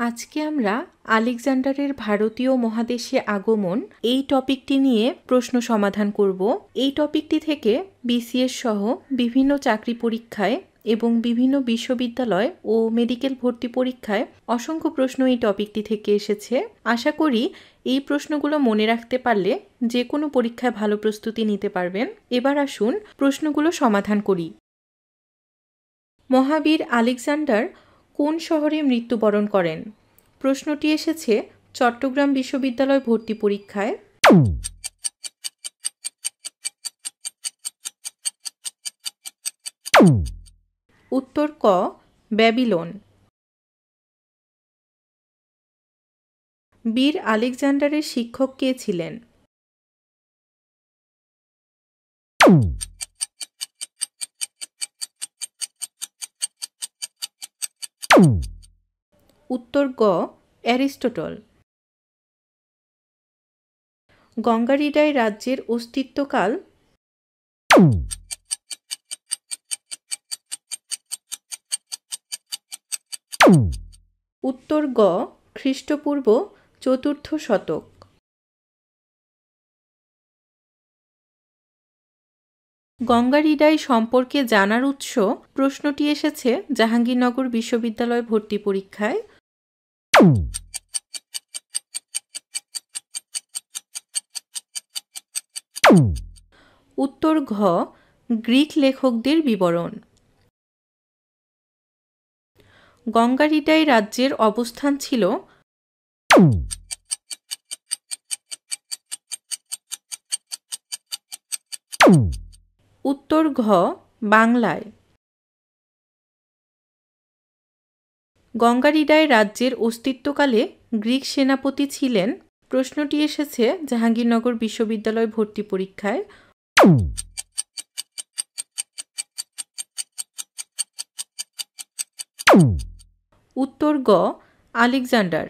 আজকে আমরা আলেকজান্ডারের ভারতীয় মহাদেশে আগমন এই টপিকটি নিয়ে প্রশ্ন সমাধান করব। এই টপিকটি থেকে বিসিএস সহ বিভিন্ন চাকরি পরীক্ষায় এবং বিভিন্ন বিশ্ববিদ্যালয় ও মেডিকেল ভর্তি পরীক্ষায় অসংখ্য প্রশ্ন এই টপিকটি থেকে এসেছে। আশা করি এই প্রশ্নগুলো মনে রাখতে পারলে যে কোনো পরীক্ষায় ভালো প্রস্তুতি নিতে পারবেন। এবার আসুন প্রশ্নগুলো সমাধান করি। মহাবীর আলেকজান্ডার কোন শহরে মৃত্যুবরণ করেন? প্রশ্নটি এসেছে চট্টগ্রাম বিশ্ববিদ্যালয় ভর্তি পরীক্ষায়। উত্তর ক, ব্যাবিলন। বীর আলেকজান্ডারের শিক্ষক কে ছিলেন? উত্তর গ, অ্যারিস্টটল। গঙ্গারিডাই রাজ্যের অস্তিত্বকাল? উত্তর গ, খ্রিস্টপূর্ব ৪র্থ শতক। গঙ্গারিডাই সম্পর্কে জানার উৎস প্রশ্নটি এসেছে জাহাঙ্গীরনগর বিশ্ববিদ্যালয় ভর্তি পরীক্ষায়। উত্তর ঘ, গ্রিক লেখকদের বিবরণ। গঙ্গারিডাই রাজ্যের অবস্থান ছিল? উত্তর ঘ, বাংলায়। গঙ্গারিডাই রাজ্যের অস্তিত্বকালে গ্রিক সেনাপতি ছিলেন। প্রশ্নটি এসেছে জাহাঙ্গীরনগর বিশ্ববিদ্যালয় ভর্তি পরীক্ষায়। উত্তর গ, আলেকজান্ডার।